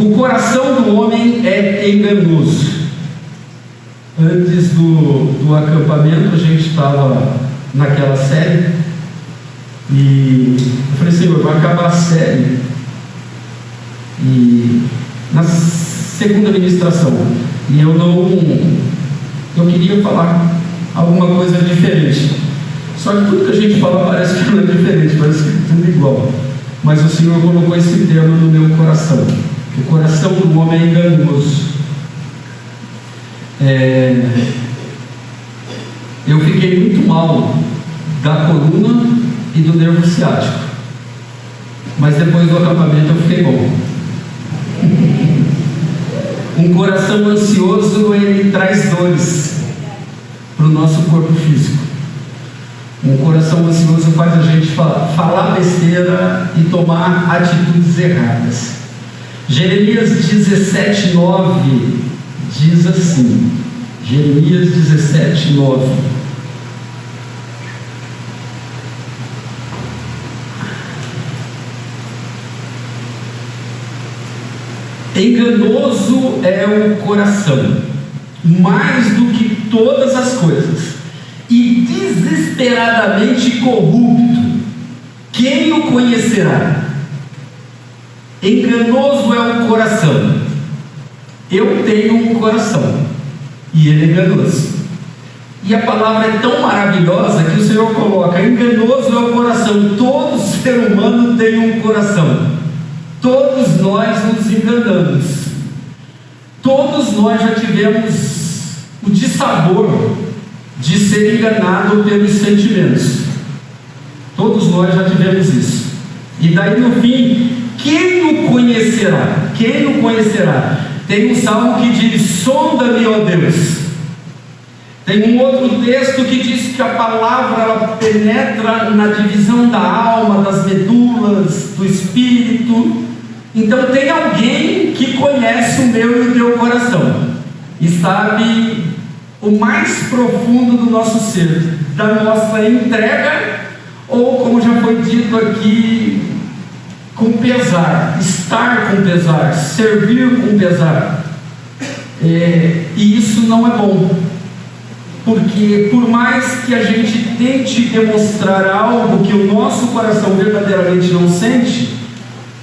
O coração do homem é enganoso. Antes do acampamento, a gente estava naquela série e eu falei, Senhor, vai acabar a série. E na segunda ministração, e eu queria falar alguma coisa diferente. Só que tudo que a gente fala parece que não é diferente, parece que é tudo igual. Mas o Senhor colocou esse tema no meu coração. O coração do homem é enganoso. Eu fiquei muito mal da coluna e do nervo ciático, mas depois do acampamento eu fiquei bom. Um coração ansioso, ele traz dores para o nosso corpo físico. Um coração ansioso faz a gente falar besteira e tomar atitudes erradas. Jeremias 17:9 diz assim, Jeremias 17:9: enganoso é o coração, mais do que todas as coisas, e desesperadamente corrupto, quem o conhecerá? Enganoso é o coração. Eu tenho um coração e ele é enganoso. E a palavra é tão maravilhosa que o Senhor coloca: enganoso é o coração. Todo ser humano tem um coração. Todos nós nos enganamos. Todos nós já tivemos o dissabor de ser enganado pelos sentimentos. Todos nós já tivemos isso. E daí no fim, quem o conhecerá? Quem o conhecerá? Tem um salmo que diz: sonda-me, ó Deus. Tem um outro texto que diz que a palavra ela penetra na divisão da alma, das medulas, do espírito. Então tem alguém que conhece o meu e o teu coração e sabe o mais profundo do nosso ser, da nossa entrega, ou como já foi dito aqui, com pesar, estar com pesar, servir com pesar. E isso não é bom, porque por mais que a gente tente demonstrar algo que o nosso coração verdadeiramente não sente,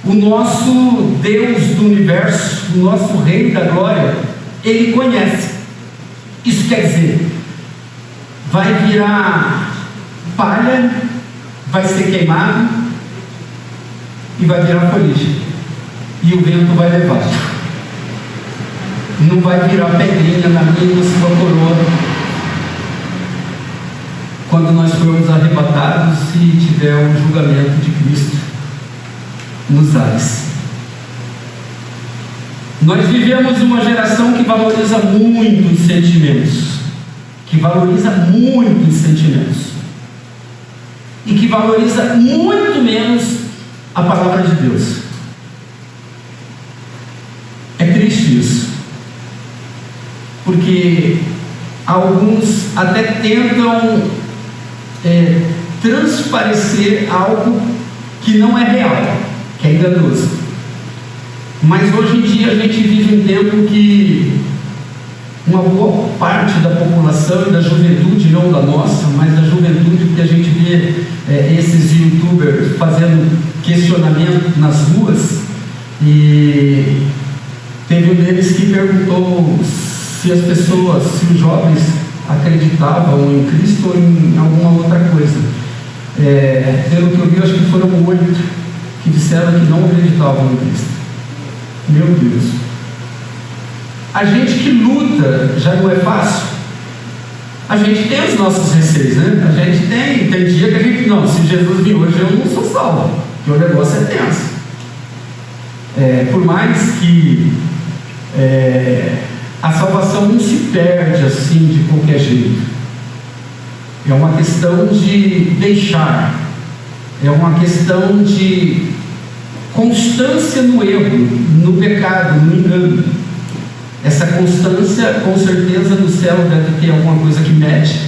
o nosso Deus do universo, o nosso Rei da glória, Ele conhece. Isso quer dizer, vai virar palha, vai ser queimado e vai virar folhagem, e o vento vai levar. Não vai virar pedrinha na minha, na sua coroa, quando nós formos arrebatados e tiver o julgamento de Cristo nos ares. Nós vivemos uma geração que valoriza muito os sentimentos, e que valoriza muito menos a palavra de Deus. É triste isso, porque alguns até tentam transparecer algo que não é real, que é enganoso. Mas hoje em dia a gente vive um tempo que uma boa parte da população e da juventude, não da nossa, mas da juventude, porque a gente vê esses youtubers fazendo questionamento nas ruas, e teve um deles que perguntou se as pessoas, se os jovens acreditavam em Cristo ou em alguma outra coisa. Pelo que eu vi, acho que foram 8 que disseram que não acreditavam em Cristo. Meu Deus, a gente que luta já não é fácil. A gente tem os nossos receios, né? A gente tem dia que a gente, não, se Jesus vir hoje eu não sou salvo, porque o negócio é tenso. Por mais que a salvação não se perde assim de qualquer jeito. É uma questão de deixar, é uma questão de constância no erro, no pecado, no engano. Essa constância, com certeza, no céu deve ter alguma coisa que mede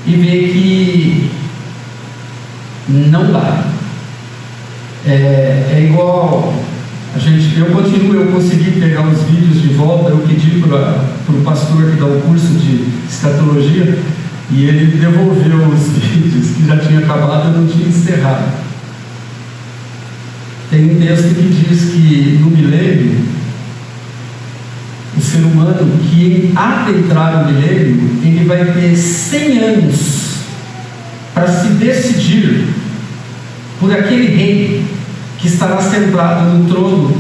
e vê que não dá. É igual Eu continuo, eu consegui pegar os vídeos de volta. Eu pedi para o pastor que dá o curso de escatologia, e ele devolveu os vídeos que já tinha acabado e não tinha encerrado. Tem um texto que diz que no milênio, o ser humano que adentrar o milênio, ele vai ter 100 anos para se decidir por aquele rei que estará sentado no trono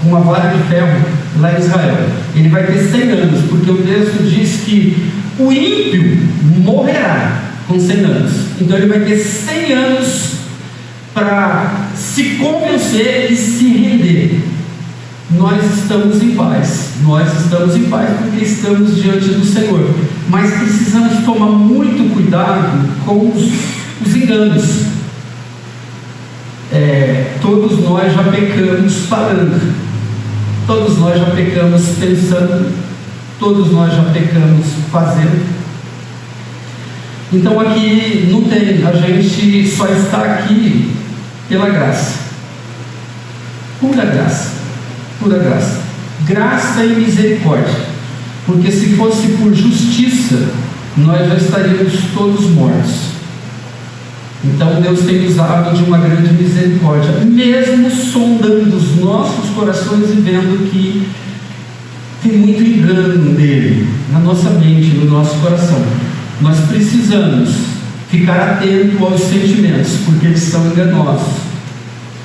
com uma vara de ferro lá em Israel. Ele vai ter 100 anos, porque o texto diz que o ímpio morrerá com 100 anos. Então ele vai ter 100 anos para se convencer e se render. Nós estamos em paz porque estamos diante do Senhor, mas precisamos tomar muito cuidado com os enganos. Todos nós já pecamos falando, todos nós já pecamos pensando, todos nós já pecamos fazendo. Então aqui não tem, a gente só está aqui pela graça, pura graça, graça e misericórdia, porque se fosse por justiça, nós já estaríamos todos mortos. Então Deus tem usado de uma grande misericórdia, mesmo sondando os nossos corações e vendo que tem muito engano nele, na nossa mente, no nosso coração. Nós precisamos ficar atento aos sentimentos, porque eles são enganosos.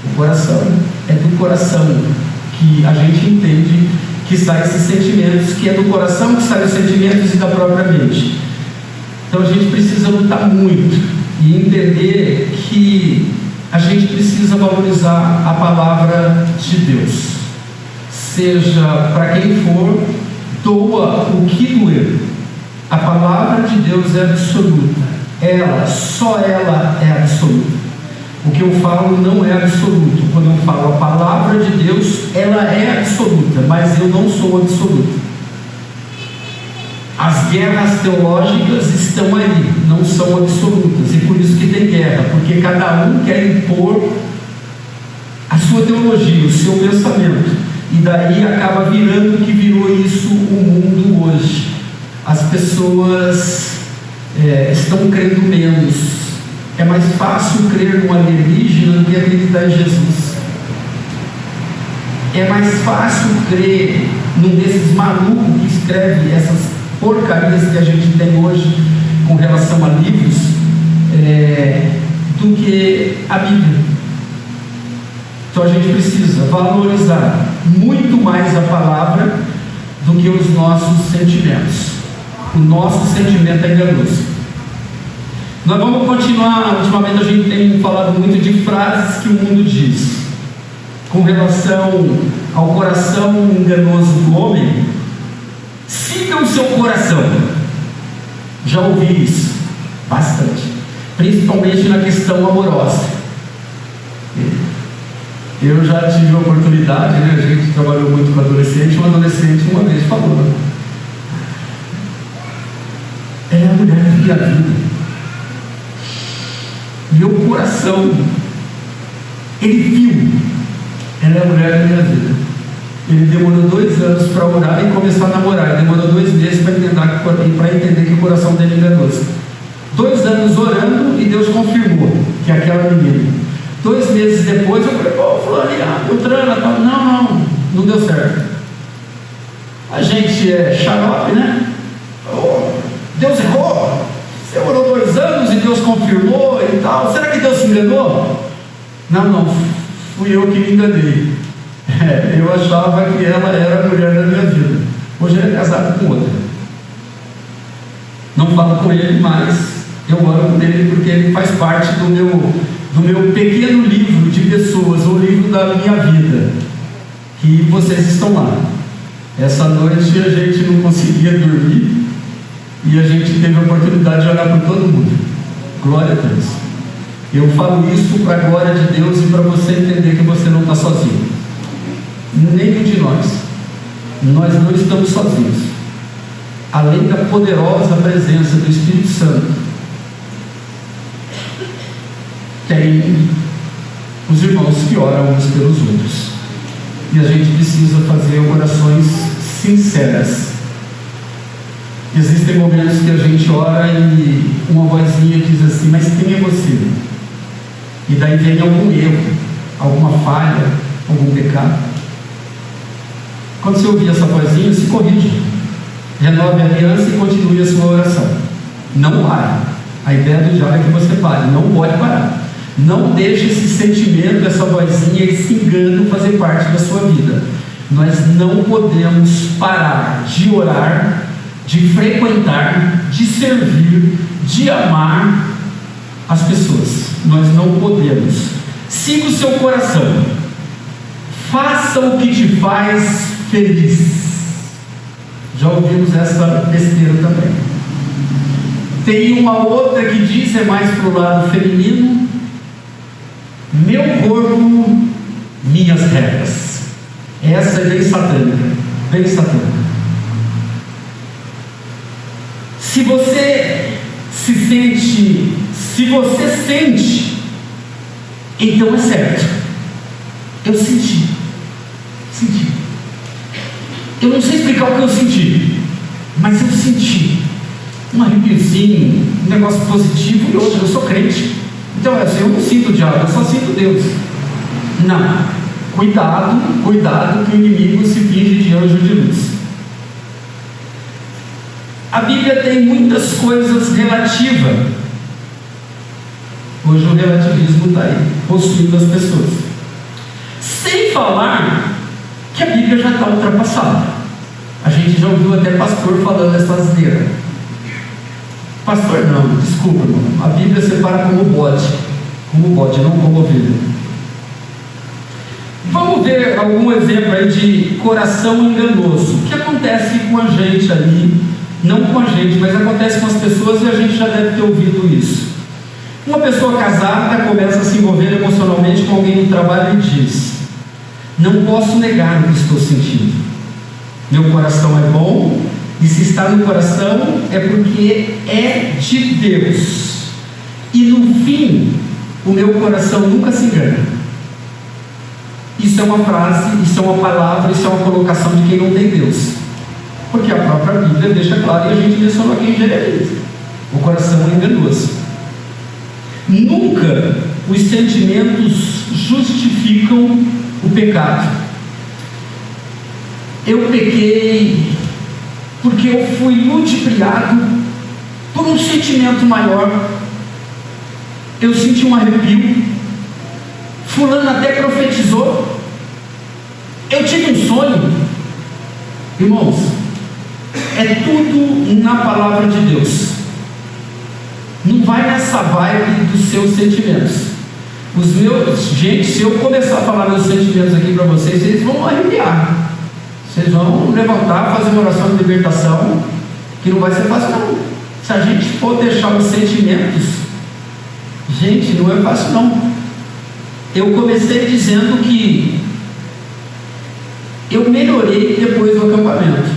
O coração é do coração que a gente entende que saem esses sentimentos, que é do coração que saem os sentimentos e da própria mente. Então a gente precisa lutar muito e entender que a gente precisa valorizar a palavra de Deus, seja para quem for, doa o que doer. A palavra de Deus é absoluta, só ela é absoluta. O que eu falo não é absoluto. Quando eu falo a palavra de Deus, ela é absoluta, mas eu não sou absoluto. As guerras teológicas estão aí, não são absolutas, e por isso que tem guerra, porque cada um quer impor a sua teologia, o seu pensamento, e daí acaba virando o que virou isso o mundo hoje. As pessoas estão crendo menos. É mais fácil crer num alienígena do que acreditar em Jesus. É mais fácil crer num desses malucos que escreve essas porcarias que a gente tem hoje com relação a livros, do que a Bíblia. Então a gente precisa valorizar muito mais a palavra do que os nossos sentimentos. O nosso sentimento é enganoso. Nós vamos continuar. Ultimamente a gente tem falado muito de frases que o mundo diz com relação ao coração enganoso do homem. Siga o seu coração. Já ouvi isso bastante, principalmente na questão amorosa. Eu já tive a oportunidade, a gente trabalhou muito com adolescente. Um adolescente uma vez falou: ela é a mulher da minha vida. Meu coração, ele viu, ela é a mulher da minha vida. Ele demorou 2 anos para orar e começar a namorar. Ele demorou 2 meses para entender que o coração dele é enganoso. 2 anos orando e Deus confirmou que é aquela menina. 2 meses depois eu falei: Floriana, Beltrana, não deu certo. A gente é xarope, né? Deus errou. Você orou 2 anos e Deus confirmou e tal. Será que Deus se enganou? Não, fui eu que me enganei. Eu achava que ela era a mulher da minha vida. Hoje ele é casado com outra. Não falo com ele, mas eu oro com ele porque ele faz parte do meu pequeno livro de pessoas, o livro da minha vida, que vocês estão lá. Essa noite a gente não conseguia dormir e a gente teve a oportunidade de orar por todo mundo. Glória a Deus. Eu falo isso para a glória de Deus e para você entender que você não está sozinho. Nenhum de nós não estamos sozinhos. Além da poderosa presença do Espírito Santo, tem os irmãos que oram uns pelos outros. e a gente precisa fazer orações sinceras. Existem momentos que a gente ora e uma vozinha diz assim: mas quem é você? E daí vem algum erro, alguma falha, algum pecado. Quando você ouvir essa vozinha, se corrige, renove a aliança e continue a sua oração. Não pare. A ideia do diabo é que você pare, não pode parar. Não deixe esse sentimento, essa vozinha, esse engano fazer parte da sua vida. Nós não podemos parar de orar, de frequentar, de servir, de amar as pessoas. Nós não podemos. Siga o seu coração. Faça o que te faz feliz. Já ouvimos essa besteira também. Tem uma outra que diz, é mais para o lado feminino: meu corpo, minhas regras. Essa é bem satânica, bem satânica. Se você sente, então é certo. Eu senti. Eu não sei explicar o que eu senti, mas eu senti um arrepiozinho, um negócio positivo. E hoje eu sou crente, então assim, eu não sinto o diabo, eu só sinto Deus. Não, cuidado que o inimigo se finge de anjo de luz. A Bíblia tem muitas coisas relativas. Hoje o relativismo está aí, possuindo as pessoas. Sem falar que a Bíblia já está ultrapassada. A gente já ouviu até pastor falando essa asneira. Pastor não, desculpa, irmão. A Bíblia separa como bode, não como ovelha. Vamos ver algum exemplo aí de coração enganoso. O que acontece com a gente ali? Não com a gente, mas acontece com as pessoas, e a gente já deve ter ouvido isso. Uma pessoa casada começa a se envolver emocionalmente com alguém no trabalho e diz: não posso negar o que estou sentindo. Meu coração é bom, e se está no coração é porque é de Deus. E no fim, o meu coração nunca se engana. Isso é uma frase, isso é uma palavra, isso é uma colocação de quem não tem Deus. Porque a própria Bíblia deixa claro, e a gente mencionou aqui em Jeremias: o coração é enganoso. Nunca os sentimentos justificam o pecado. Eu pequei porque eu fui ludibriado por um sentimento maior. Eu senti um arrepio. Fulano até profetizou. Eu tive um sonho. Irmãos, é tudo na palavra de Deus. Não vai nessa vibe dos seus sentimentos. Gente, se eu começar a falar meus sentimentos aqui para vocês, vocês vão arrepiar. Vocês vão levantar, fazer uma oração de libertação, que não vai ser fácil não. Se a gente for deixar os sentimentos, gente, não é fácil não. Eu comecei dizendo que eu melhorei depois do acampamento.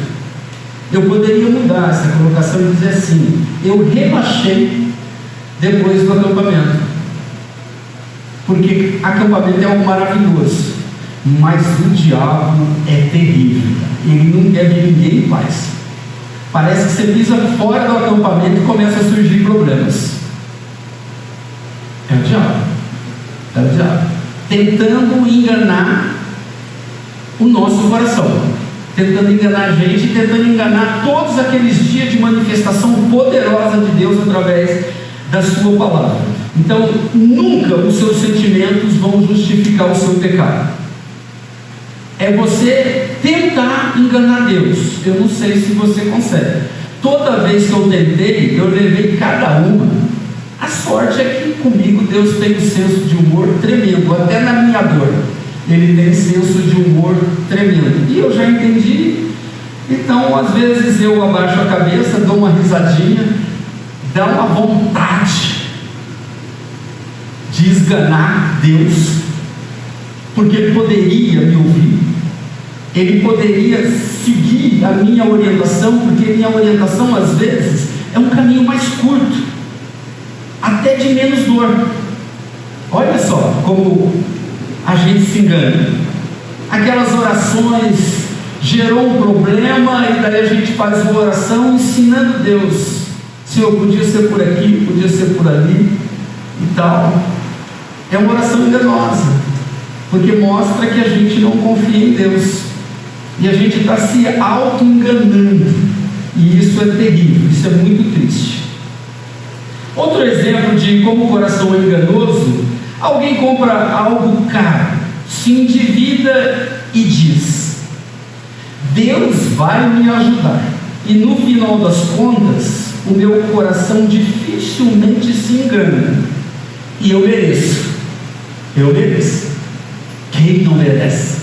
Eu poderia mudar essa colocação e dizer assim: eu relaxei depois do acampamento. Porque acampamento é algo maravilhoso, mas o diabo é terrível. Ele não quer ver ninguém em paz. Parece que você pisa fora do acampamento e começa a surgir problemas. É o diabo tentando enganar o nosso coração, tentando enganar a gente, tentando enganar todos aqueles dias de manifestação poderosa de Deus através da sua palavra. Então, nunca os seus sentimentos vão justificar o seu pecado. É você tentar enganar Deus. Eu não sei se você consegue. Toda vez que eu tentei, eu levei cada uma. A sorte é que comigo Deus tem um senso de humor tremendo. Até na minha dor Ele tem senso de humor tremendo. E eu já entendi. Então, às vezes eu abaixo a cabeça, dou uma risadinha, dá uma vontade de esganar Deus, porque Ele poderia me ouvir, Ele poderia seguir a minha orientação, porque minha orientação às vezes é um caminho mais curto, até de menos dor. Olha só como a gente se engana. aquelas orações gerou um problema e daí a gente faz uma oração ensinando Deus, Senhor, podia ser por aqui, podia ser por ali e tal. É uma oração enganosa, porque mostra que a gente não confia em Deus e a gente está se auto-enganando, e isso é terrível, isso é muito triste. Outro exemplo de como o coração é enganoso: alguém compra algo caro, se endivida e diz: Deus vai me ajudar, e no final das contas o meu coração dificilmente se engana, e eu mereço. Quem não merece?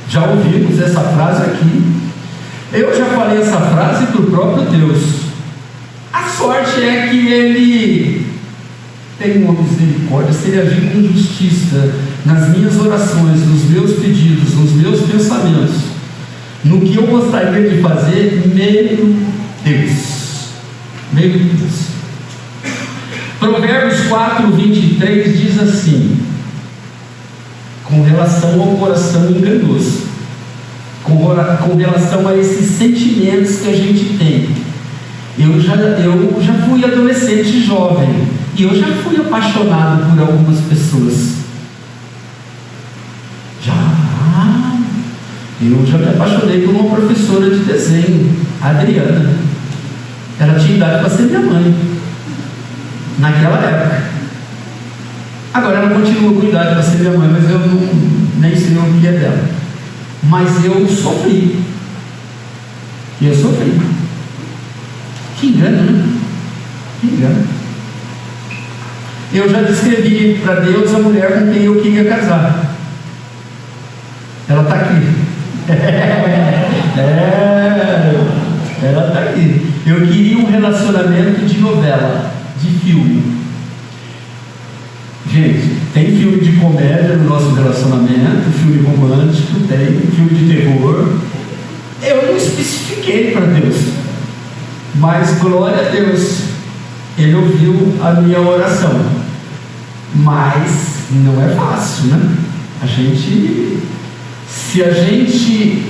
Já ouvimos essa frase aqui. Eu já falei essa frase para o próprio Deus. A sorte é que Ele tem uma misericórdia. Se Ele agir com justiça nas minhas orações, nos meus pedidos, nos meus pensamentos, no que eu gostaria de fazer, meu Deus. Provérbios 4:23 diz assim, com relação ao coração enganoso, com relação a esses sentimentos que a gente tem. Eu já fui adolescente jovem, e eu já fui apaixonado por algumas pessoas. Eu já me apaixonei por uma professora de desenho, a Adriana. Ela tinha idade para ser minha mãe naquela época. Agora ela continua com idade para ser minha mãe, mas eu nem sei o que é dela. Mas eu sofri. Que engano, né? Que engano. Eu já descrevi para Deus a mulher com quem eu queria casar. Ela está aqui. Ela está aqui. Eu queria um relacionamento de novela, de filme. Gente, tem filme de comédia no nosso relacionamento, filme romântico, tem filme de terror. Eu não especifiquei para Deus, mas glória a Deus, Ele ouviu a minha oração. Mas não é fácil, né? Se a gente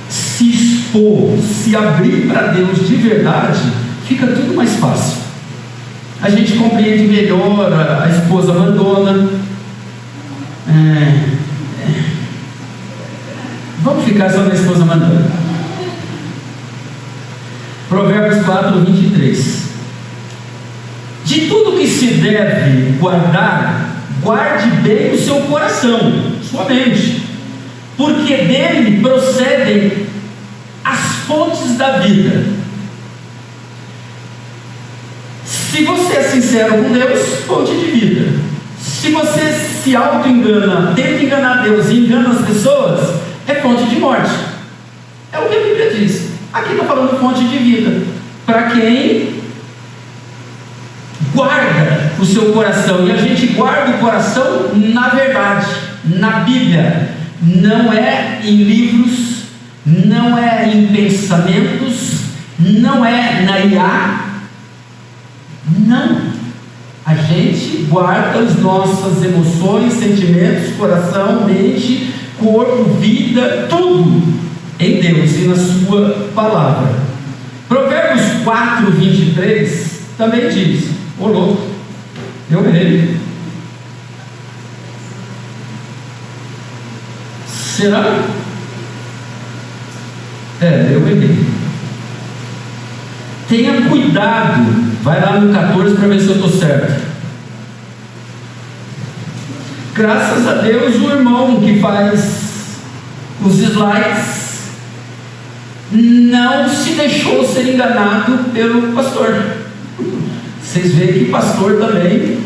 se expor, se abrir para Deus de verdade, fica tudo mais fácil. A gente compreende melhor, a esposa abandona. Vamos ficar só na esposa abandona. Provérbios 4:23. De tudo que se deve guardar, guarde bem o seu coração, sua mente, porque dele procedem as fontes da vida. Se você é sincero com Deus, fonte de vida. Se você se auto-engana, tenta enganar Deus e engana as pessoas, é fonte de morte. É o que a Bíblia diz. Aqui está falando fonte de vida. Para quem guarda o seu coração. E a gente guarda o coração na verdade, na Bíblia. Não é em livros, não é em pensamentos, não é na IA. Não. A gente guarda as nossas emoções, sentimentos, coração, mente, corpo, vida, tudo em Deus e na sua palavra. Provérbios 4:23 também diz: ô louco, eu errei. Será? Eu errei. Tenha cuidado. Vai lá no 14 para ver se eu estou certo. Graças a Deus, o irmão que faz os slides não se deixou ser enganado pelo pastor. Vocês veem que pastor também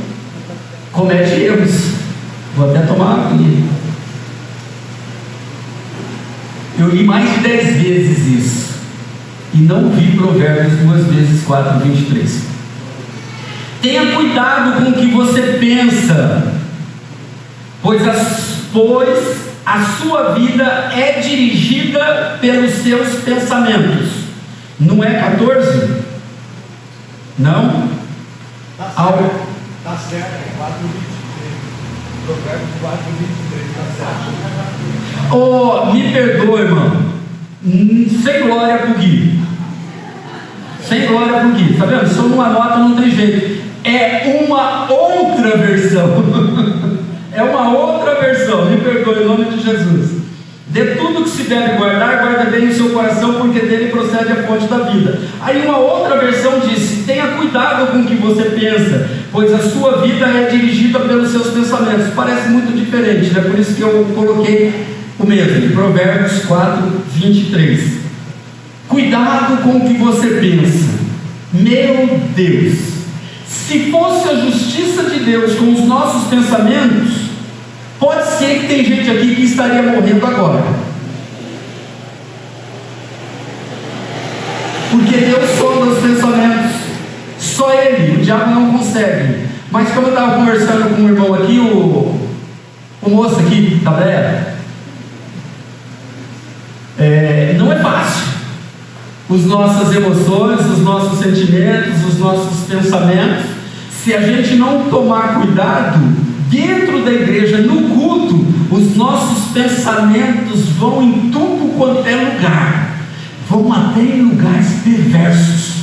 comete erros. Vou até tomar uma aguinha. Eu li mais de 10 vezes isso e não vi Provérbios 2 vezes 4:23. Tenha cuidado com o que você pensa, pois a sua vida é dirigida pelos seus pensamentos. Não é 14? Não? Está certo, é 4:23. Provérbios 4:23, está certo. Oh, me perdoa, irmão. Sem glória pro Gui. Sem glória pro Gui. Tá vendo? Se eu não anoto, não tem jeito. É uma outra versão. É uma outra versão. Me perdoe, em nome de Jesus. De tudo que se deve guardar, guarda bem o seu coração, porque dele procede a fonte da vida. Aí uma outra versão diz: tenha cuidado com o que você pensa, pois a sua vida é dirigida pelos seus pensamentos. Parece muito diferente, né? Por isso que eu coloquei o mesmo. Provérbios 4, 23. Cuidado com o que você pensa. Meu Deus, se fosse a justiça de Deus com os nossos pensamentos, pode ser que tem gente aqui que estaria morrendo agora, porque Deus sonda os pensamentos, só Ele, o diabo não consegue. Mas como eu estava conversando com um irmão aqui, o moço aqui da Breia, não é fácil. As nossas emoções, os nossos sentimentos, os nossos pensamentos, se a gente não tomar cuidado, dentro da igreja, no culto, os nossos pensamentos vão em tudo quanto é lugar, vão até em lugares perversos.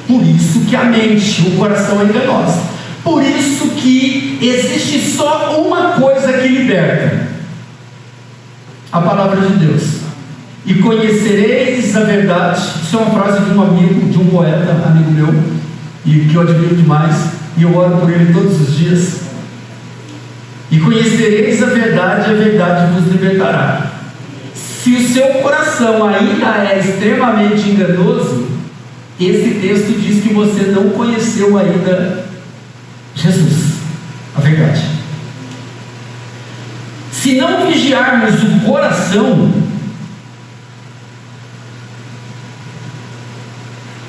Por isso que a mente, o coração é enganoso. Por isso que existe só uma coisa que liberta: a palavra de Deus. E conhecereis a verdade. Isso é uma frase de um amigo, de um poeta, amigo meu, e que eu admiro demais, e eu oro por ele todos os dias. E conhecereis a verdade vos libertará. Se o seu coração ainda é extremamente enganoso, esse texto diz que você não conheceu ainda Jesus, a verdade. Se não vigiarmos o coração,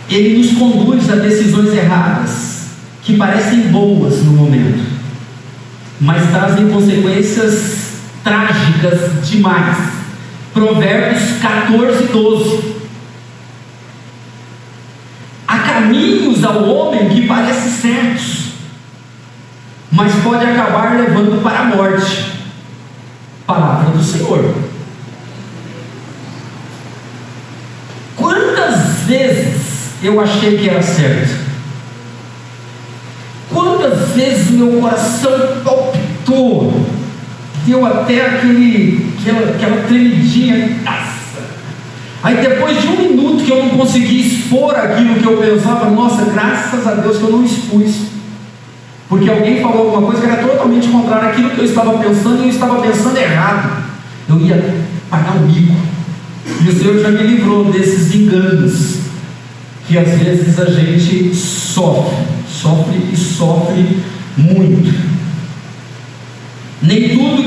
ele nos conduz a decisões erradas, que parecem boas no momento, mas trazem consequências trágicas demais. Provérbios 14, 12. Há caminhos ao homem que parecem certos, mas pode acabar levando para a morte. Palavra do Senhor. Quantas vezes eu achei que era certo? Quantas vezes meu coração palpitou, deu até aquela tremidinha. Aí depois de um minuto que eu não consegui expor aquilo que eu pensava, nossa, graças a Deus que eu não expus, porque alguém falou alguma coisa que era totalmente contrária àquilo que eu estava pensando, e eu estava pensando errado, eu ia pagar um mico. E o Senhor já me livrou desses enganos que às vezes a gente sofre muito. Nem tudo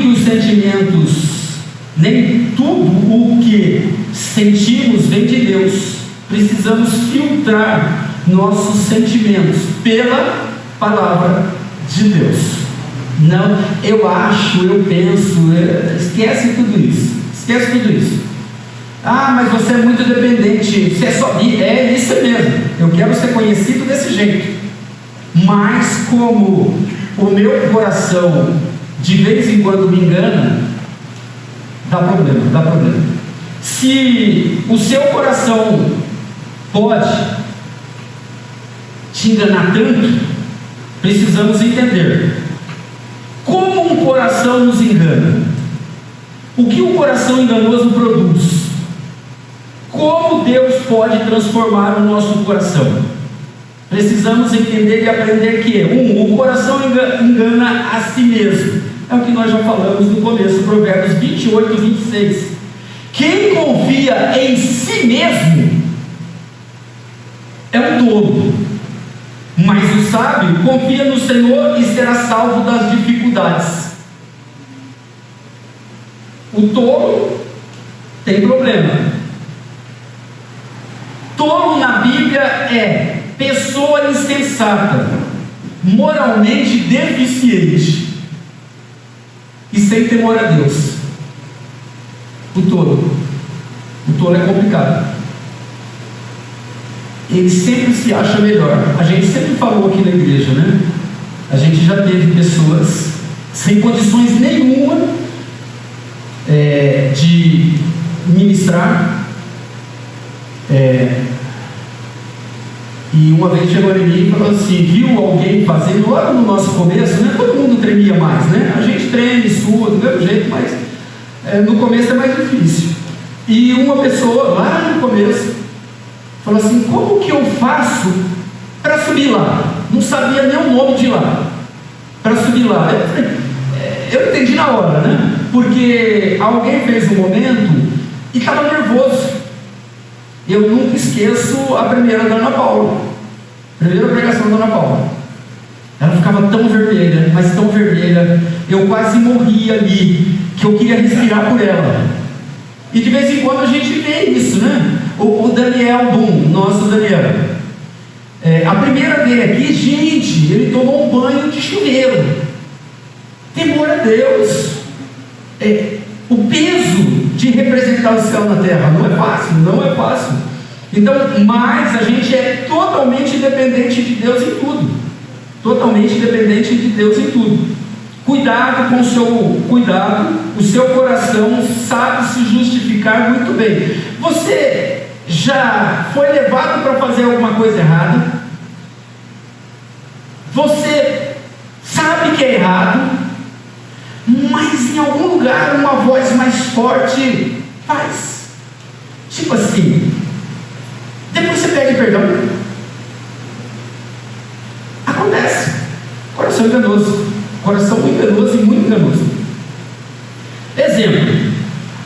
o que sentimos vem de Deus. Precisamos filtrar nossos sentimentos pela palavra de Deus. Não, eu acho, eu penso, esquece tudo isso. Ah, mas você é muito dependente, você é só. É isso mesmo, eu quero ser conhecido desse jeito. Mas como o meu coração de vez em quando me engana, dá problema. Se o seu coração pode te enganar tanto, precisamos entender como um coração nos engana, o que um coração enganoso produz, como Deus pode transformar o nosso coração. Precisamos entender e aprender que o coração engana a si mesmo. É o que nós já falamos no começo, Provérbios 28, 26. Quem confia em si mesmo é um tolo, mas o sábio confia no Senhor e será salvo das dificuldades. O tolo tem problema. Tolo na Bíblia é pessoa insensata, moralmente deficiente e sem temor a Deus. O tolo é complicado. Ele sempre se acha melhor. A gente sempre falou aqui na igreja, né? A gente já teve pessoas sem condições nenhuma de ministrar. E uma vez chegou em mim e falou assim, viu alguém fazendo, lá no nosso começo, né? Todo mundo tremia mais, né? A gente treme, sua, do mesmo jeito, mas no começo é mais difícil. E uma pessoa lá no começo falou assim, como que eu faço para subir lá? Não sabia nem o nome de lá, para subir lá. Eu entendi na hora, né? Porque alguém fez um momento e estava nervoso. Eu nunca esqueço a primeira da Ana Paula, primeira pregação da Ana Paula. Ela ficava tão vermelha, mas tão vermelha, eu quase morria ali, que eu queria respirar por ela. E de vez em quando a gente vê isso, né? O Daniel Boom, nosso Daniel, a primeira dele aqui, gente, ele tomou um banho de chuveiro. Temor a Deus. O peso de representar o céu na terra não é fácil, não é fácil. Então, mas a gente é totalmente dependente de Deus em tudo. Totalmente dependente de Deus em tudo. Cuidado com o seu cuidado, o seu coração sabe se justificar muito bem. Você já foi levado para fazer alguma coisa errada? Você sabe que é errado, mas em algum lugar uma voz mais forte faz, tipo assim, depois você pede perdão. Acontece. Coração enganoso e muito enganoso. Exemplo,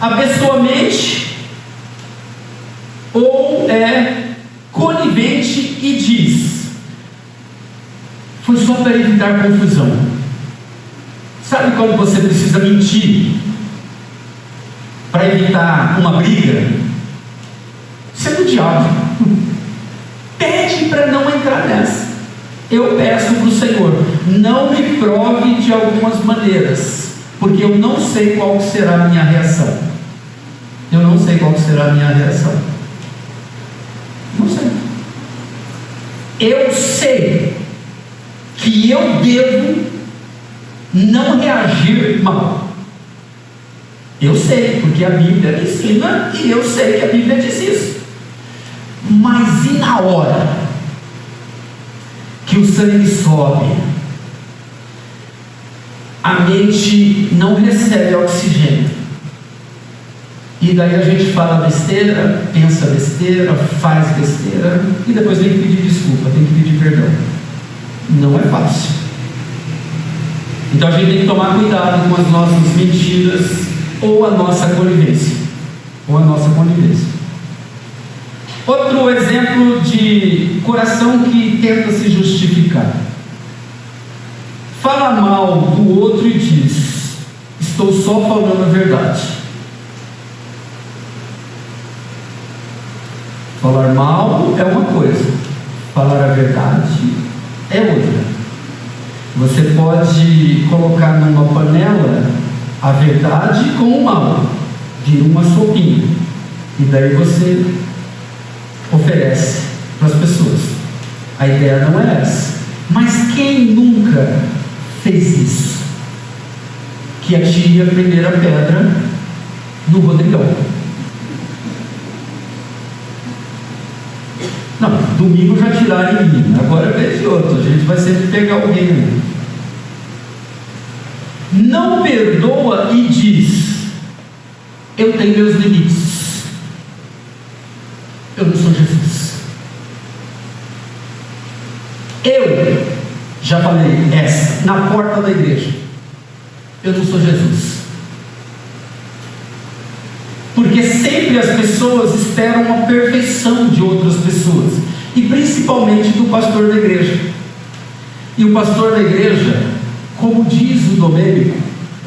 a pessoa mente ou é conivente e diz, foi só para evitar confusão. Sabe quando você precisa mentir para evitar uma briga? Isso é do diabo. Pede para não entrar nessa. Eu peço para o Senhor, não me prove de algumas maneiras, porque eu não sei qual será a minha reação. Eu não sei qual será a minha reação. Não sei. Eu sei que eu devo não reagir mal. Eu sei, porque a Bíblia me ensina e eu sei que a Bíblia diz isso. Mas e na hora que o sangue sobe, a mente não recebe oxigênio, e daí a gente fala besteira, pensa besteira, faz besteira, e depois tem que pedir desculpa, tem que pedir perdão. Não é fácil. Então a gente tem que tomar cuidado com as nossas mentiras ou a nossa conivência. Outro exemplo de coração que tenta se justificar. Fala mal do outro e diz, estou só falando a verdade. Falar mal é uma coisa, falar a verdade é outra. Você pode colocar numa panela a verdade com o mal, vira uma sopinha, e daí você oferece para as pessoas. A ideia não é essa. Mas quem nunca fez isso? Que atire a primeira pedra no Rodrigão. Não, domingo já tiraram em mim, agora é vez de outro, a gente vai sempre pegar alguém. Não perdoa e diz, eu tenho meus limites. Eu não sou Jesus. Eu já falei essa na porta da igreja. Eu não sou Jesus. Porque sempre as pessoas esperam a perfeição de outras pessoas, e principalmente do pastor da igreja. E o pastor da igreja, como diz o Domênico,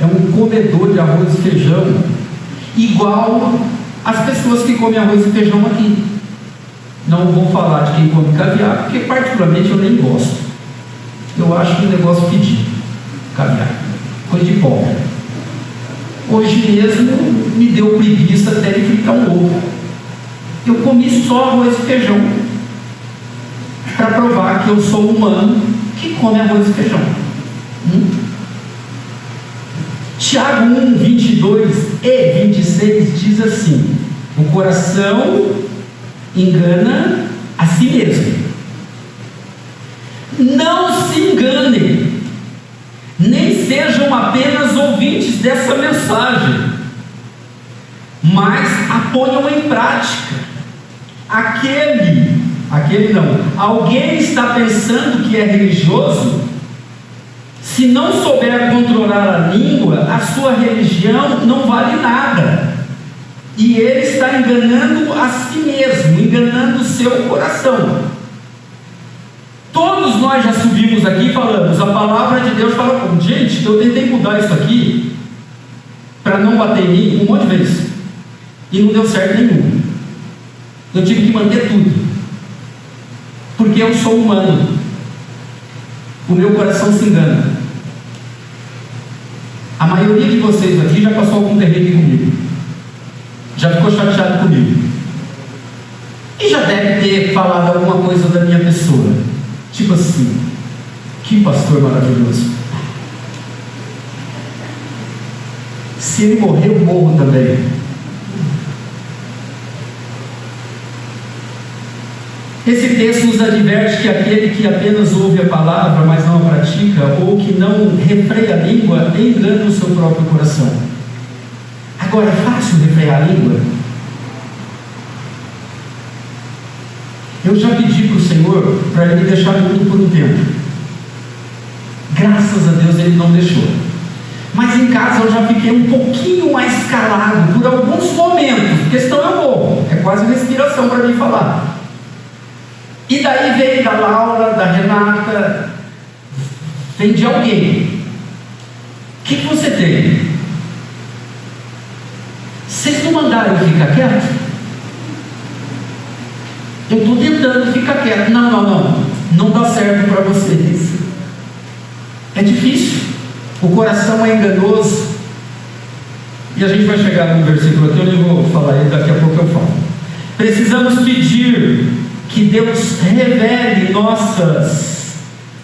é um comedor de arroz e feijão, igual as pessoas que comem arroz e feijão aqui. Não vou falar de quem come caviar, porque particularmente eu nem gosto. Eu acho que um negócio fedido, caviar, coisa de pobre. Hoje mesmo me deu preguiça até de fritar um ovo. Eu comi só arroz e feijão, para provar que eu sou humano que come arroz e feijão. Tiago 1, 22 e 26 diz assim: o coração engana a si mesmo. Não se enganem, nem sejam apenas ouvintes dessa mensagem, mas a ponham em prática. Alguém está pensando que é religioso? Se não souber controlar a língua, a sua religião não vale nada. E ele está enganando a si mesmo, enganando o seu coração. Todos nós já subimos aqui e falamos, a palavra de Deus fala como? Gente, eu tentei mudar isso aqui para não bater em mim um monte de vezes e não deu certo nenhum. Eu tive que manter tudo, porque eu sou humano, o meu coração se engana. A maioria de vocês aqui já passou algum terreno comigo, já ficou chateado comigo e já deve ter falado alguma coisa da minha pessoa, tipo assim: que pastor maravilhoso, se ele morrer eu morro também. Esse texto nos adverte que aquele que apenas ouve a palavra, mas não a pratica, ou que não refreia a língua, engana o seu próprio coração. Agora, é fácil refrear a língua? Eu já pedi para o Senhor para Ele me deixar mudo por um tempo. Graças a Deus Ele não deixou. Mas em casa eu já fiquei um pouquinho mais calado por alguns momentos, porque senão eu morro. É quase respiração para mim falar. E daí vem da Laura, da Renata, vem de alguém. O que você tem? Vocês não mandaram eu ficar quieto? Eu estou tentando ficar quieto. Não dá certo para vocês. É difícil. O coração é enganoso. E a gente vai chegar no versículo aqui, eu nem vou falar ele, daqui a pouco eu falo. Precisamos pedir que Deus revele nossas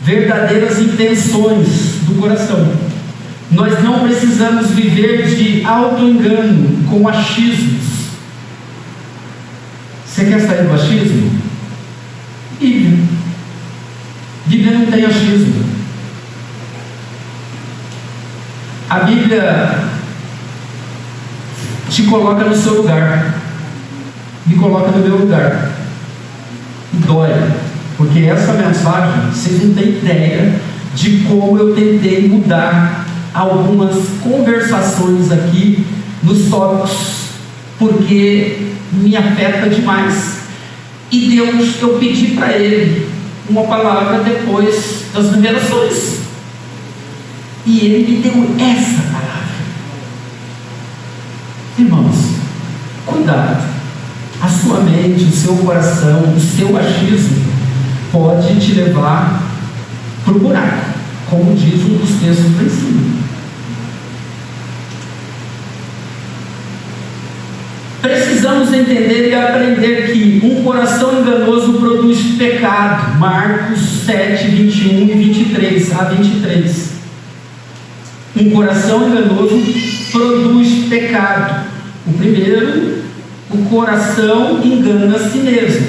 verdadeiras intenções do coração. Nós não precisamos viver de auto-engano com achismos. Você quer sair do achismo? Vive. Viver não tem achismo. A Bíblia te coloca no seu lugar, me coloca no meu lugar. E dói, porque essa mensagem, vocês não têm ideia de como eu tentei mudar algumas conversações aqui nos tópicos, porque me afeta demais. E Deus, eu pedi para Ele uma palavra depois das revelações, e Ele me deu essa palavra. Irmãos, cuidado. A sua mente, o seu coração, o seu achismo pode te levar para o buraco, como diz um dos textos lá em cima. Precisamos entender e aprender que um coração enganoso produz pecado. Marcos 7, 21 e 23 a 23. Um coração enganoso produz pecado. O primeiro, o coração engana a si mesmo,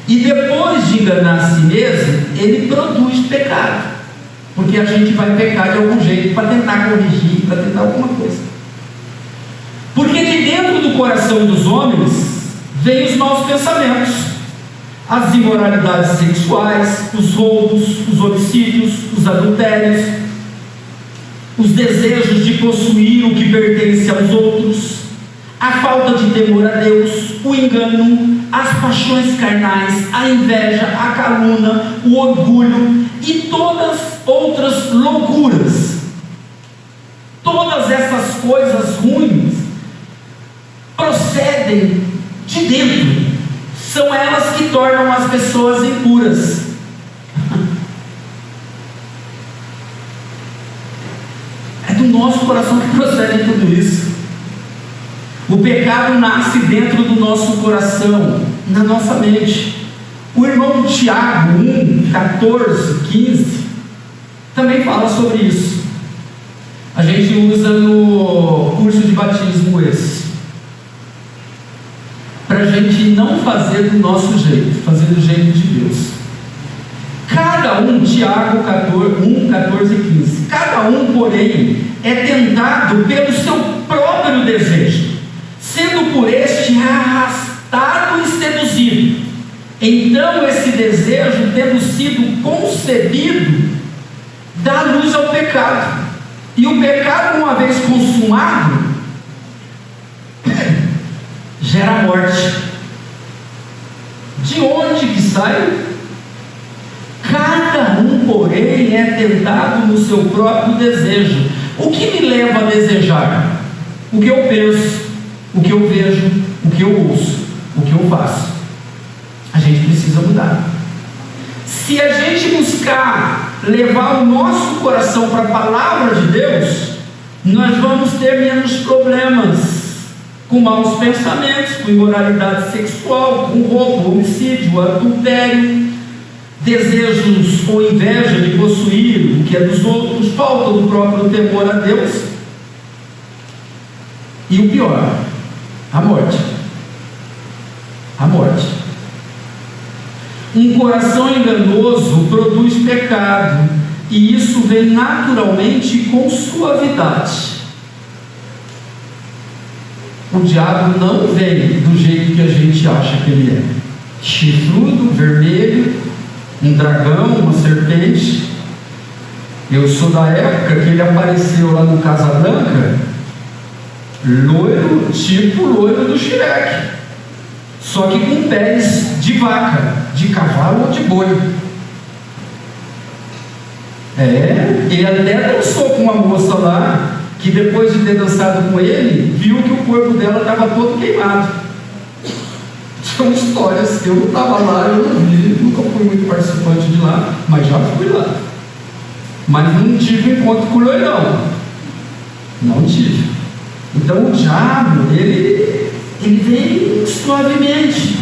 e depois de enganar a si mesmo, ele produz pecado, porque a gente vai pecar de algum jeito para tentar corrigir, para tentar alguma coisa. Porque de dentro do coração dos homens vêm os maus pensamentos, as imoralidades sexuais, os roubos, os homicídios, os adultérios, os desejos de possuir o que pertence aos outros, a falta de temor a Deus, o engano, as paixões carnais, a inveja, a calúnia, o orgulho e todas outras loucuras. Todas essas coisas ruins procedem de dentro, são elas que tornam as pessoas impuras. É do nosso coração que procede tudo isso. O pecado nasce dentro do nosso coração, na nossa mente. O irmão Tiago 1, 14, 15 também fala sobre isso. A gente usa no curso de batismo esse, para a gente não fazer do nosso jeito, fazer do jeito de Deus. Cada um, Tiago 1, 14 e 15, cada um, porém, é tentado pelo seu próprio desejo, sendo por este arrastado e seduzido. Então esse desejo, tendo sido concebido, dá luz ao pecado. E o pecado, uma vez consumado, gera morte. De onde que sai? Cada um, porém, é tentado no seu próprio desejo. O que me leva a desejar? O que eu penso, o que eu vejo, o que eu ouço, o que eu faço. A gente precisa mudar. Se a gente buscar levar o nosso coração para a palavra de Deus, nós vamos ter menos problemas com maus pensamentos, com imoralidade sexual, com roubo, homicídio, adultério, desejos ou inveja de possuir o que é dos outros, falta do próprio temor a Deus, e o pior, a morte. A morte. Um coração enganoso produz pecado, e isso vem naturalmente com suavidade. O diabo não vem do jeito que a gente acha que ele é: chifrudo, vermelho, um dragão, uma serpente. Eu sou da época que ele apareceu lá no Casablanca, loiro, tipo loiro do Shrek, só que com pés de vaca, de cavalo ou de boi. Ele até dançou com uma moça lá, que depois de ter dançado com ele, viu que o corpo dela estava todo queimado. São histórias, eu não estava lá, eu não vi, nunca fui muito participante de lá, mas já fui lá. Mas não tive encontro com o loirão. Não tive. Então o diabo, ele vem suavemente.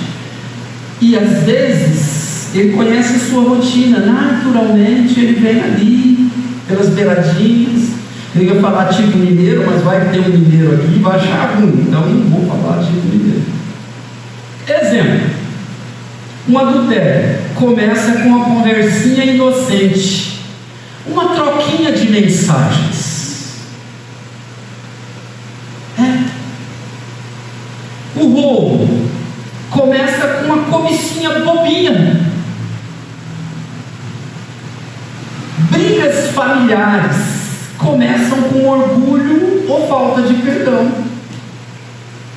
E às vezes ele conhece a sua rotina, naturalmente ele vem ali, pelas beiradinhas. Eu ia falar tipo mineiro, mas vai ter um mineiro aqui e vai achar ruim, então não vou falar tipo mineiro. Exemplo: um adultério começa com uma conversinha inocente, uma troquinha de mensagens. O roubo começa com uma cobicinha bobinha. Brigas familiares começam com orgulho ou falta de perdão.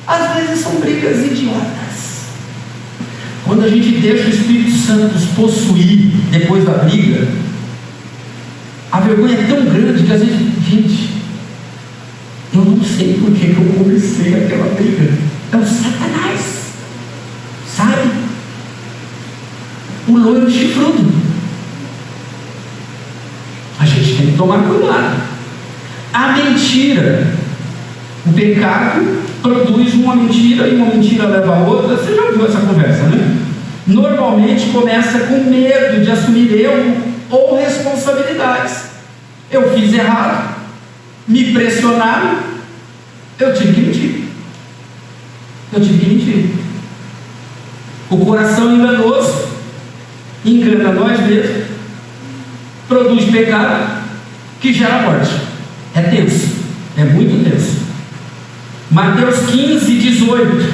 Às vezes são brigas idiotas. Quando a gente deixa o Espírito Santo nos possuir depois da briga, a vergonha é tão grande que às vezes, gente, eu não sei por que eu comecei aquela briga. É o Satanás, sabe? O loiro chifrudo. A gente tem que tomar cuidado. A mentira, o pecado produz uma mentira e uma mentira leva a outra. Você já ouviu essa conversa, né? Normalmente começa com medo de assumir erro ou responsabilidades. Eu fiz errado, me pressionaram, eu tive que mentir. O coração enganoso engana nós mesmos, produz pecado que gera morte. É tenso, é muito tenso. Mateus 15, 18.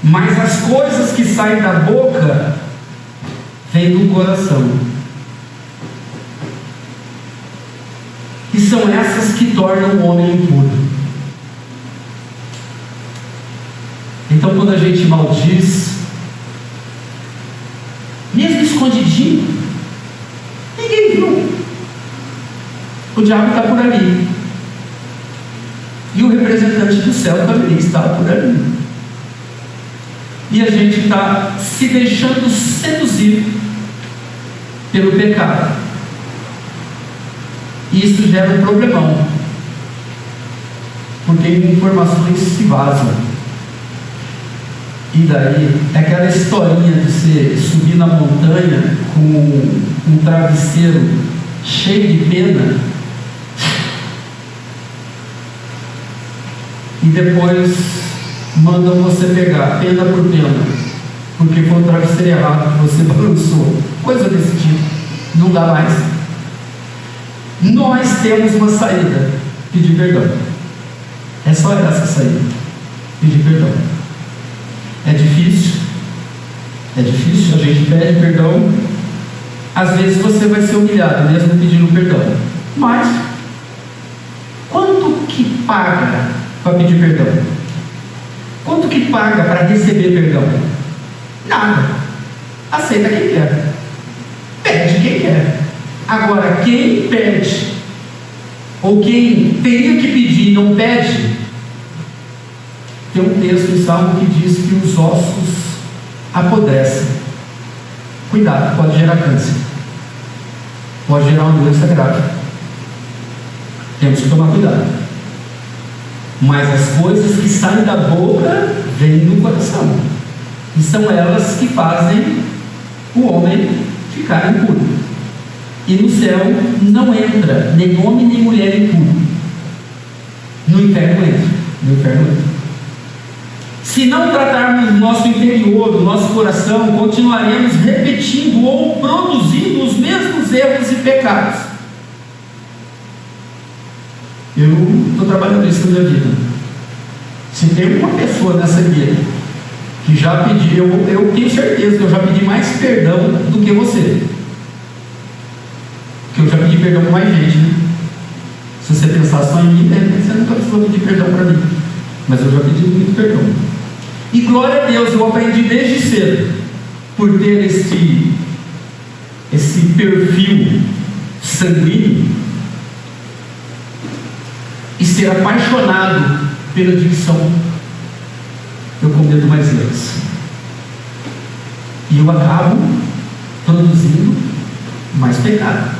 Mas as coisas que saem da boca vêm do coração, e são essas que tornam o homem impuro. Então, quando a gente maldiz, mesmo escondidinho, ninguém viu, o diabo está por ali, e o representante do céu também está por ali, e a gente está se deixando seduzir pelo pecado, e isso gera um problemão, porque informações se vazam. E daí, é aquela historinha de você subir na montanha com um travesseiro cheio de pena e depois mandam você pegar pena por pena, porque foi o travesseiro errado que você balançou, coisa desse tipo. Não dá mais. Nós temos uma saída: pedir perdão. É só essa saída: pedir perdão. É difícil, a gente pede perdão. Às vezes você vai ser humilhado mesmo pedindo perdão, mas quanto que paga para pedir perdão? Quanto que paga para receber perdão? Nada. Aceita quem quer, pede quem quer. Agora, quem pede, ou quem teria que pedir e não pede, tem um texto em Salmo que diz que os ossos apodrecem. Cuidado, pode gerar câncer, pode gerar uma doença grave. Temos que tomar cuidado. Mas as coisas que saem da boca vêm do coração, e são elas que fazem o homem ficar impuro. E no céu não entra nem homem nem mulher impuro. No inferno entra. Se não tratarmos do nosso interior, do nosso coração, continuaremos repetindo ou produzindo os mesmos erros e pecados. Eu estou trabalhando isso na minha vida. Se tem uma pessoa nessa igreja que já pediu, eu tenho certeza que eu já pedi mais perdão do que você. Que eu já pedi perdão para mais gente, né? Se você pensar só em mim, você não está precisando pedir perdão para mim. Mas eu já pedi muito perdão. E glória a Deus, eu aprendi desde cedo, por ter esse perfil sanguíneo, e ser apaixonado pela dicção, eu cometo mais erros. E eu acabo produzindo mais pecado.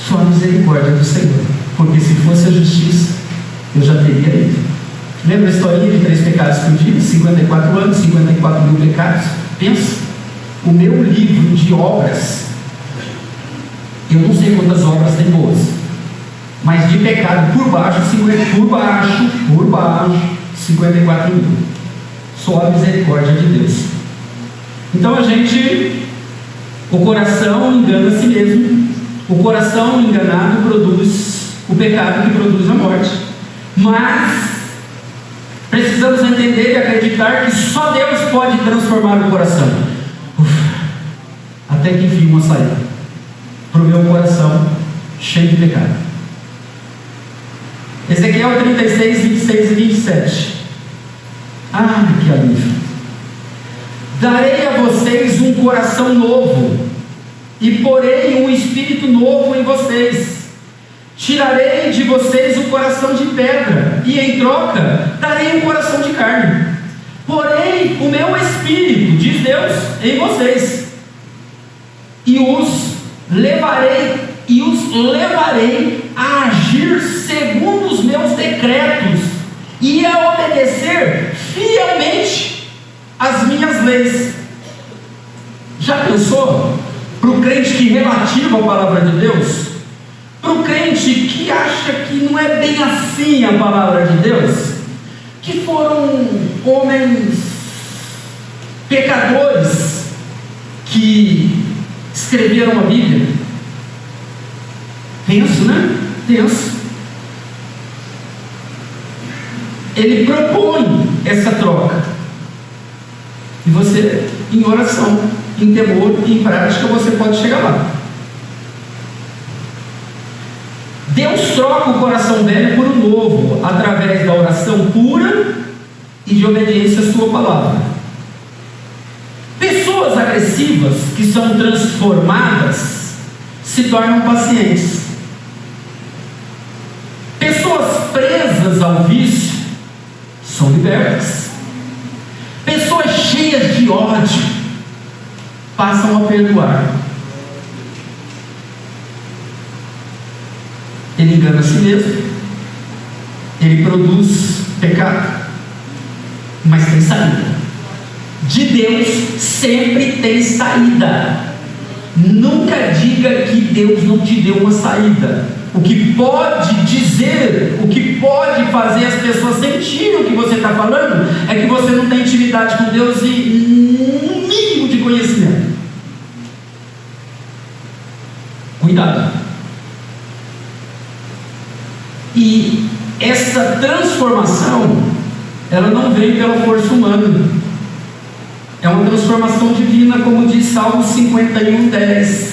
Só a misericórdia do Senhor. Porque se fosse a justiça, eu já teria ido. Lembra a historinha de 3 pecados por dia? 54 anos, 54 mil pecados? Pensa, o meu livro de obras, eu não sei quantas obras tem boas, mas de pecado por baixo, 54 mil. Só a misericórdia de Deus. Então o coração engana a si mesmo. O coração enganado produz o pecado que produz a morte. Mas precisamos entender e acreditar que só Deus pode transformar o coração. Até que enfim uma saída para o meu coração cheio de pecado. Ezequiel 36, 26 e 27. Que alívio! Darei a vocês um coração novo, e porei um espírito novo em vocês. Tirarei de vocês o coração de pedra, e em troca darei um coração de carne. Porei o meu espírito, diz Deus, em vocês, e os levarei a agir segundo os meus decretos e a obedecer fielmente as minhas leis. Já pensou? Para o crente que relativa a palavra de Deus, para o crente que acha que não é bem assim a palavra de Deus, que foram homens pecadores que escreveram a Bíblia. Tenso, né? Tenso. Ele propõe essa troca, e você, em oração, em temor e em prática, você pode chegar lá. Deus troca o coração velho por um novo, através da oração pura e de obediência à sua palavra. Pessoas agressivas que são transformadas se tornam pacientes. Pessoas presas ao vício são libertas. Pessoas cheias de ódio passam a perdoar. Ele engana a si mesmo, ele produz pecado, mas tem saída. De Deus sempre tem saída. Nunca diga que Deus não te deu uma saída. O que pode dizer, o que pode fazer as pessoas sentirem o que você está falando, é que você não tem intimidade com Deus e um mínimo de conhecimento. Cuidado. E essa transformação, ela não vem pela força humana. É uma transformação divina, como diz Salmo 51:10.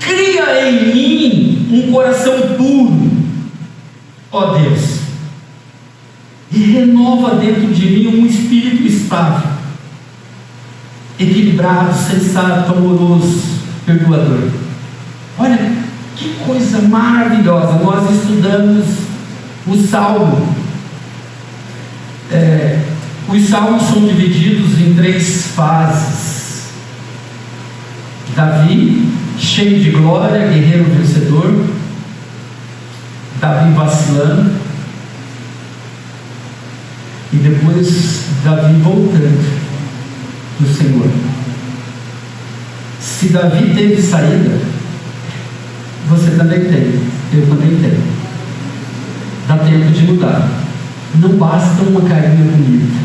Cria em mim um coração puro, ó Deus, e renova dentro de mim um espírito estável, equilibrado, sensato, amoroso, perdoador. Olha que coisa maravilhosa. Nós estudamos o Salmo. Os salmos são divididos em 3 fases. Davi, cheio de glória, guerreiro vencedor. Davi vacilando. E depois Davi voltando do Senhor. Se Davi teve saída, você também tem, eu também tenho. Dá tempo de mudar. Não basta uma carinha bonita,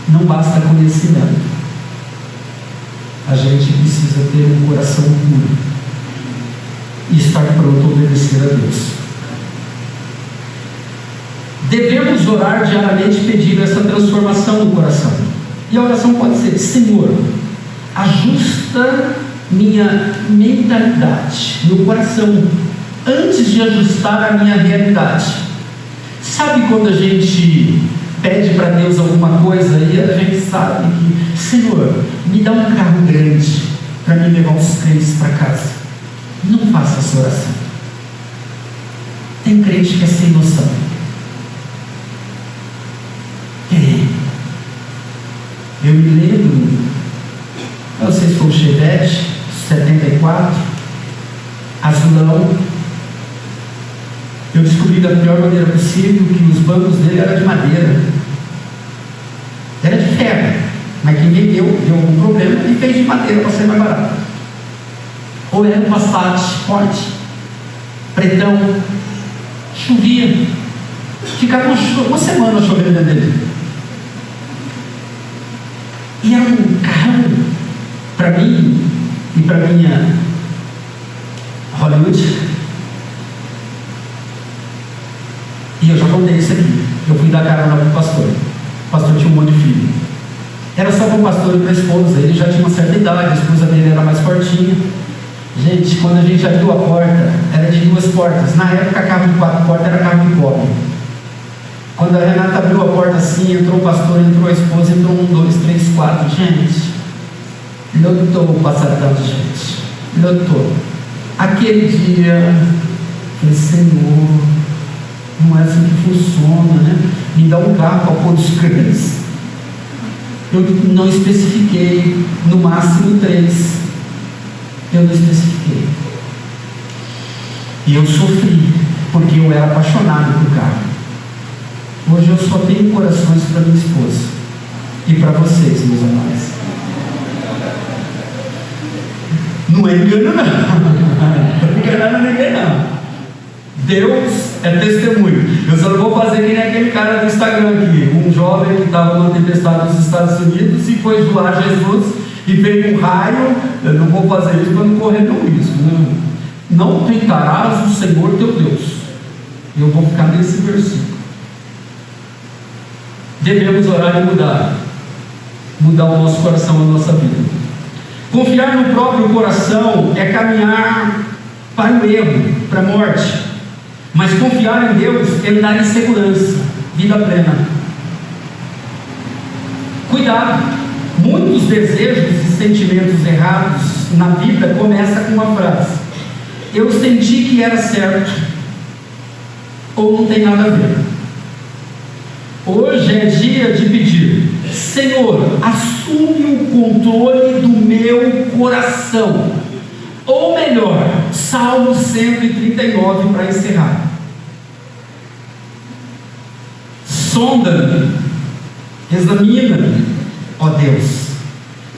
não basta conhecimento. A gente precisa ter um coração puro e estar pronto a obedecer a Deus. Devemos orar diariamente pedindo essa transformação no coração. E a oração pode ser: Senhor, ajusta minha mentalidade, meu coração, antes de ajustar a minha realidade. Sabe quando a gente pede para Deus alguma coisa e a gente sabe que, Senhor, me dá um carro grande para me levar os crentes para casa? Não faça essa oração. Tem crente que é sem noção. Eu me lembro, não sei se foi o Chevette 74, azulão. Eu descobri da pior maneira possível que os bancos dele eram de madeira. Era de ferro, mas quem vendeu deu algum problema e fez de madeira para ser mais barato. Ou era um Passat forte, pretão, chovia, ficava uma semana chovendo dentro dele. E era um carro, para mim e para minha Hollywood. E eu já contei isso aqui. Eu fui dar carona para o pastor. O pastor tinha um monte de filho. Era só para o pastor e para a esposa. Ele já tinha uma certa idade, a esposa dele era mais fortinha. Gente, quando a gente abriu a porta, era de 2 portas. Na época, carro de 4 portas era carro de pobre. Quando a Renata abriu a porta assim, entrou o pastor, entrou a esposa, entrou 1, 2, 3, 4. Gente, lotou passar tanto, gente. Lotou. Aquele dia, eu falei: Senhor, não é assim que funciona, né? Me dá um carro para pôr os crentes. Eu não especifiquei, no máximo 3. Eu não especifiquei. E eu sofri, porque eu era apaixonado por carro. Hoje eu só tenho corações para minha esposa e para vocês, meus amados. Não é engano, não. Não estou enganando ninguém, não. Deus é testemunho. Eu só não vou fazer que nem aquele cara do Instagram aqui, um jovem que estava numa tempestade nos Estados Unidos e foi zoar Jesus e veio um raio. Eu não vou fazer isso para não correr nenhum risco. Não tentarás o Senhor teu Deus. Eu vou ficar nesse versículo. Devemos orar e mudar o nosso coração, a nossa vida. Confiar no próprio coração é caminhar para o erro, para a morte. Mas confiar em Deus é andar em segurança, vida plena. Cuidado, muitos desejos e sentimentos errados na vida começam com uma frase: eu senti que era certo, ou não tem nada a ver. Hoje é dia de pedir: Senhor, assume o controle do meu coração. Ou melhor, Salmo 139 para encerrar. Sonda-me, examina-me, ó Deus,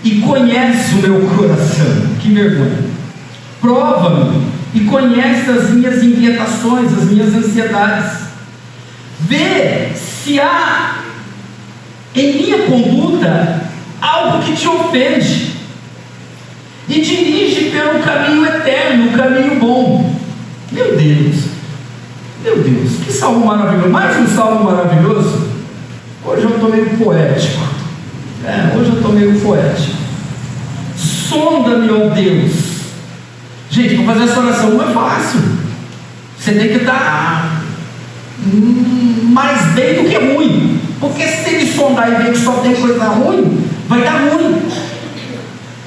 e conhece o meu coração. Que vergonha. Prova-me e conhece as minhas inquietações, as minhas ansiedades. Vê se há em minha conduta algo que te ofende e dirige pelo caminho eterno, o caminho bom. Meu Deus, que salmo maravilhoso! Mais um salmo maravilhoso. Hoje eu estou meio poético. Sonda-me, ó Deus. Gente, para fazer essa oração não é fácil. Você tem que estar mais bem do que ruim. Porque se ele sondar e ver que só tem coisa ruim, vai dar ruim.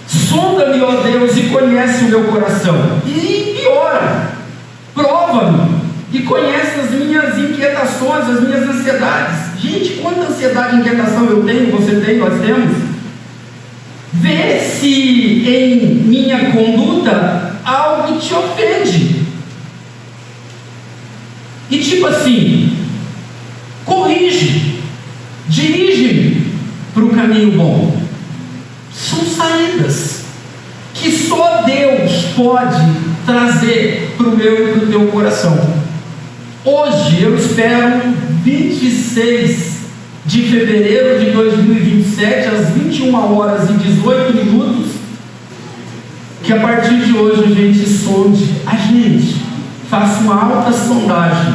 Sonda-me, ó Deus, e conhece o meu coração. E ora, prova-me e conhece as minhas inquietações, as minhas ansiedades. Gente, quanta ansiedade e inquietação eu tenho, você tem, nós temos. Vê se em minha conduta algo te ofende. E tipo assim, corrige, dirige-me para o caminho bom. São saídas que só Deus pode trazer para o meu e para o teu coração. Hoje eu espero 26 de fevereiro de 2027, às 21 horas e 18 minutos, que a partir de hoje a gente sonde, faça uma alta sondagem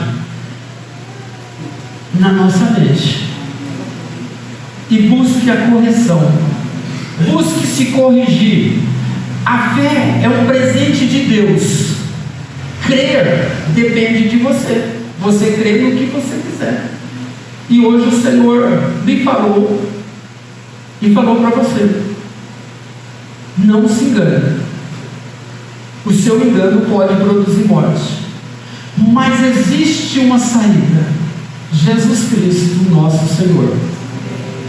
na nossa mente e busque a correção, busque se corrigir. A fé é um presente de Deus. Crer depende de você. Você crê no que você quiser. E hoje o Senhor me falou e falou para você: não se engane. O seu engano pode produzir morte, mas existe uma saída: Jesus Cristo, nosso Senhor.